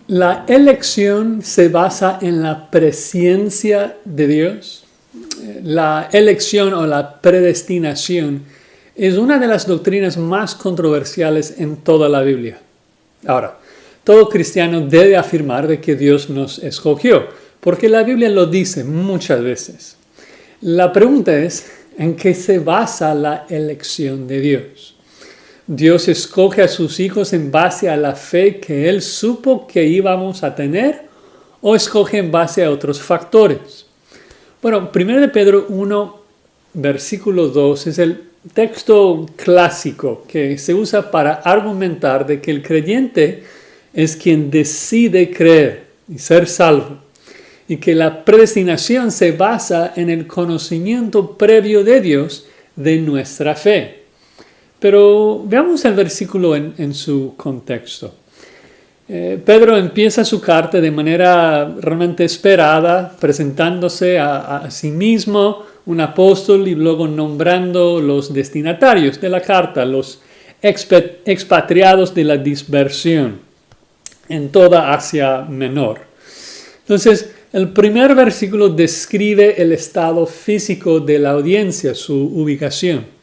La elección se basa en la presencia de Dios. La elección o la predestinación es una de las doctrinas más controversiales en toda la Biblia. Ahora, todo cristiano debe afirmar de que Dios nos escogió, porque la Biblia lo dice muchas veces. La pregunta es, ¿en qué se basa la elección de Dios? ¿Dios escoge a sus hijos en base a la fe que Él supo que íbamos a tener o escoge en base a otros factores? Bueno, 1 Pedro 1, versículo 2 es el texto clásico que se usa para argumentar de que el creyente es quien decide creer y ser salvo, y que la predestinación se basa en el conocimiento previo de Dios de nuestra fe. Pero veamos el versículo en su contexto. Pedro empieza su carta de manera realmente esperada, presentándose a sí mismo, un apóstol, y luego nombrando los destinatarios de la carta, los expatriados de la dispersión en toda Asia Menor. Entonces, el primer versículo describe el estado físico de la audiencia, su ubicación.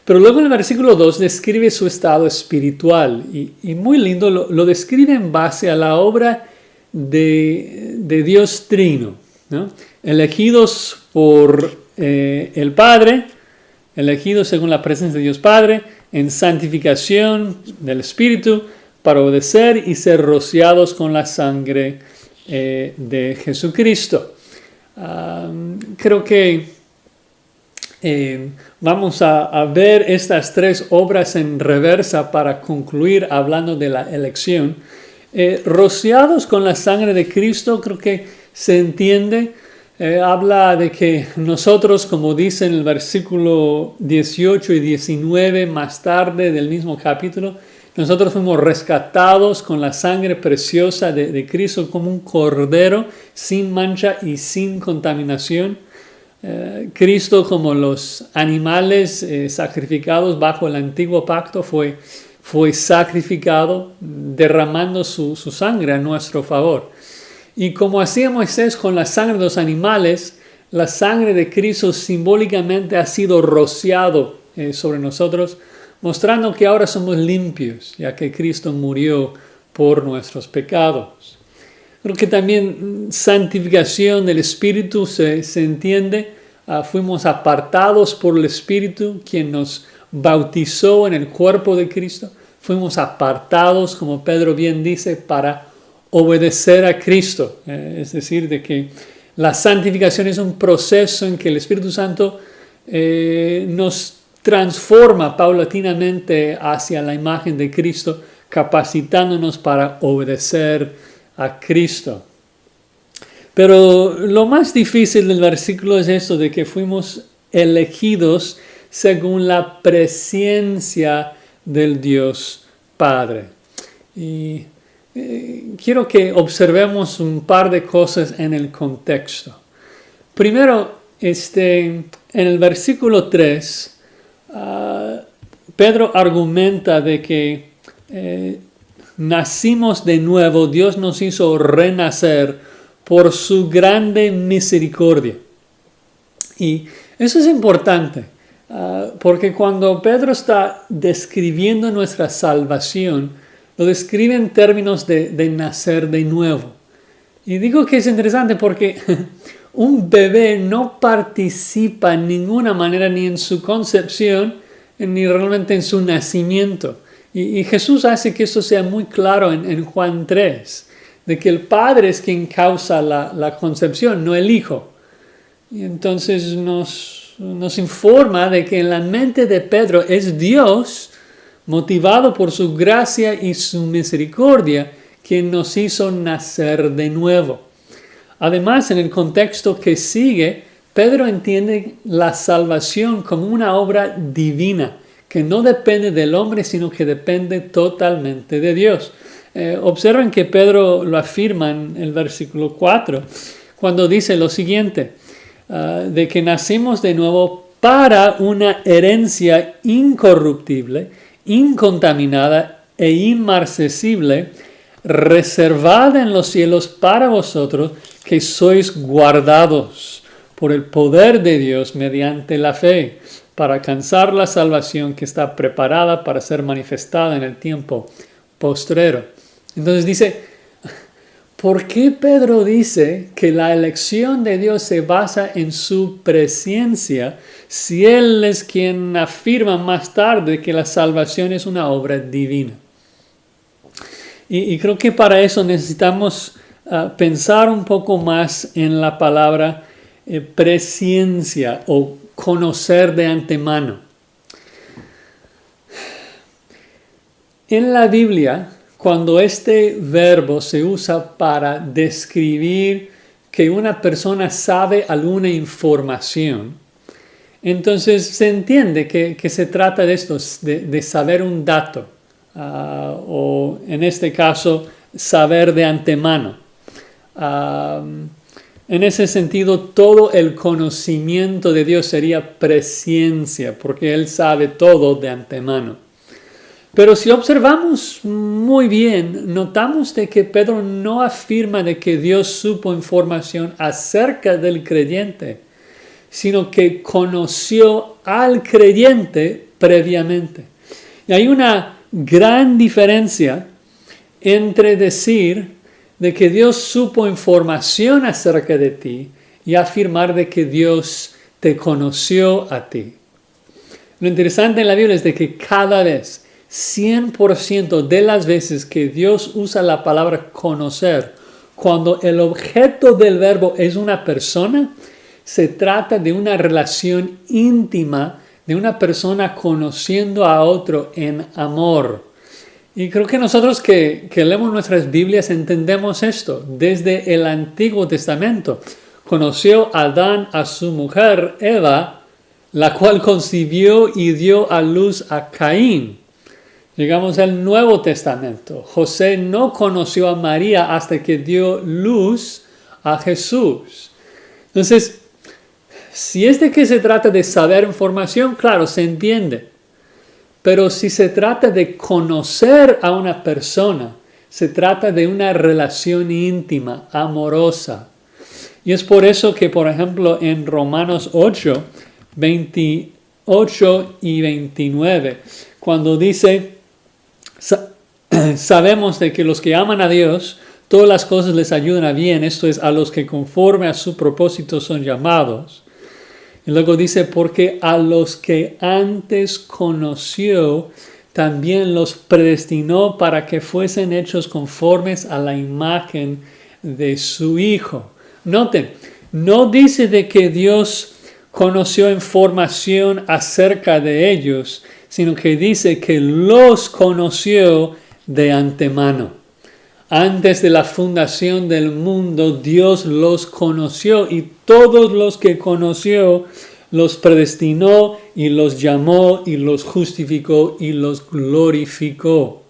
Pero luego en el versículo 2 describe su estado espiritual y muy lindo, lo describe en base a la obra de Dios Trino, ¿no? Elegidos por el Padre, elegidos según la presencia de Dios Padre, en santificación del Espíritu, para obedecer y ser rociados con la sangre de Jesucristo. Creo que vamos a ver estas tres obras en reversa para concluir hablando de la elección. Rociados con la sangre de Cristo, creo que se entiende. Habla de que nosotros, como dice en el versículo 18 y 19 más tarde del mismo capítulo, nosotros fuimos rescatados con la sangre preciosa de Cristo como un cordero sin mancha y sin contaminación. Cristo, como los animales sacrificados bajo el antiguo pacto, fue sacrificado derramando su sangre a nuestro favor. Y como hacía Moisés con la sangre de los animales, la sangre de Cristo simbólicamente ha sido rociado sobre nosotros, mostrando que ahora somos limpios, ya que Cristo murió por nuestros pecados. Creo que también santificación del Espíritu se entiende. Fuimos apartados por el Espíritu, quien nos bautizó en el cuerpo de Cristo. Fuimos apartados, como Pedro bien dice, para obedecer a Cristo. Es decir, de que la santificación es un proceso en que el Espíritu Santo nos transforma paulatinamente hacia la imagen de Cristo, capacitándonos para obedecer a Cristo. Pero lo más difícil del versículo es esto de que fuimos elegidos según la presencia del Dios Padre. Y quiero que observemos un par de cosas en el contexto. Primero, en el versículo 3, Pedro argumenta de que nacimos de nuevo, Dios nos hizo renacer por su grande misericordia. Y eso es importante, porque cuando Pedro está describiendo nuestra salvación, lo describe en términos de nacer de nuevo. Y digo que es interesante porque un bebé no participa en ninguna manera ni en su concepción, ni realmente en su nacimiento. Y Jesús hace que esto sea muy claro en Juan 3, de que el Padre es quien causa la concepción, no el Hijo. Y entonces nos informa de que en la mente de Pedro es Dios, motivado por su gracia y su misericordia, quien nos hizo nacer de nuevo. Además, en el contexto que sigue, Pedro entiende la salvación como una obra divina, que no depende del hombre, sino que depende totalmente de Dios. Observen que Pedro lo afirma en el versículo 4, cuando dice lo siguiente, de que nacimos de nuevo para una herencia incorruptible, incontaminada e inmarcesible, reservada en los cielos para vosotros, que sois guardados por el poder de Dios mediante la fe, para alcanzar la salvación que está preparada para ser manifestada en el tiempo postrero. Entonces dice, ¿por qué Pedro dice que la elección de Dios se basa en su presencia si él es quien afirma más tarde que la salvación es una obra divina? Y creo que para eso necesitamos pensar un poco más en la palabra presencia o conocer de antemano. En la Biblia, cuando este verbo se usa para describir que una persona sabe alguna información, entonces se entiende que se trata de esto, de saber un dato, o en este caso, saber de antemano. En ese sentido, todo el conocimiento de Dios sería presencia, porque Él sabe todo de antemano. Pero si observamos muy bien, notamos de que Pedro no afirma de que Dios supo información acerca del creyente, sino que conoció al creyente previamente. Y hay una gran diferencia entre decir de que Dios supo información acerca de ti y afirmar de que Dios te conoció a ti. Lo interesante en la Biblia es de que cada vez, 100% de las veces que Dios usa la palabra conocer, cuando el objeto del verbo es una persona, se trata de una relación íntima de una persona conociendo a otro en amor. Y creo que nosotros que leemos nuestras Biblias entendemos esto. Desde el Antiguo Testamento conoció Adán a su mujer Eva, la cual concibió y dio a luz a Caín. Llegamos al Nuevo Testamento. José no conoció a María hasta que dio luz a Jesús. Entonces, si es de que se trata de saber información, claro, se entiende. Pero si se trata de conocer a una persona, se trata de una relación íntima, amorosa. Y es por eso que, por ejemplo, en Romanos 8, 28 y 29, cuando dice, sabemos de que los que aman a Dios, todas las cosas les ayudan a bien, esto es, a los que conforme a su propósito son llamados. Y luego dice, porque a los que antes conoció, también los predestinó para que fuesen hechos conformes a la imagen de su Hijo. Noten, no dice de que Dios conoció información acerca de ellos, sino que dice que los conoció de antemano. Antes de la fundación del mundo, Dios los conoció y todos los que conoció los predestinó y los llamó y los justificó y los glorificó,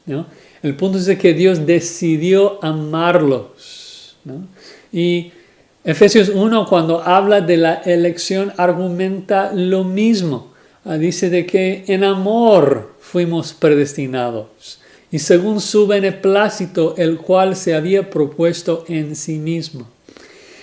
¿no? El punto es de que Dios decidió amarlos, ¿no? Y Efesios 1, cuando habla de la elección, argumenta lo mismo. Dice de que en amor fuimos predestinados. Y según su beneplácito, el cual se había propuesto en sí mismo.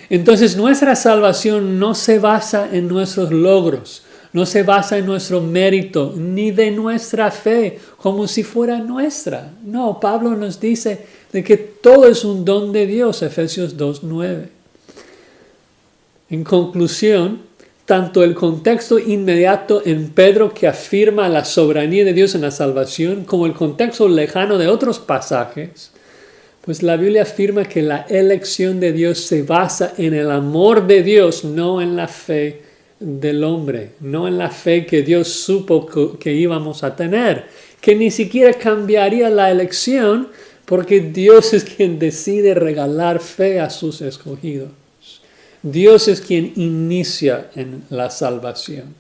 Entonces nuestra salvación no se basa en nuestros logros, no se basa en nuestro mérito, ni de nuestra fe, como si fuera nuestra. No, Pablo nos dice de que todo es un don de Dios, Efesios 2:9. En conclusión, tanto el contexto inmediato en Pedro que afirma la soberanía de Dios en la salvación, como el contexto lejano de otros pasajes, pues la Biblia afirma que la elección de Dios se basa en el amor de Dios, no en la fe del hombre, no en la fe que Dios supo que íbamos a tener, que ni siquiera cambiaría la elección porque Dios es quien decide regalar fe a sus escogidos. Dios es quien inicia en la salvación.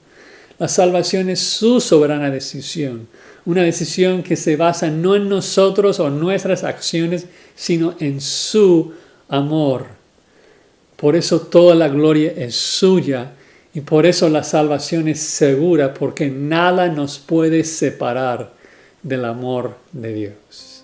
La salvación es su soberana decisión, una decisión que se basa no en nosotros o nuestras acciones, sino en su amor. Por eso toda la gloria es suya y por eso la salvación es segura, porque nada nos puede separar del amor de Dios.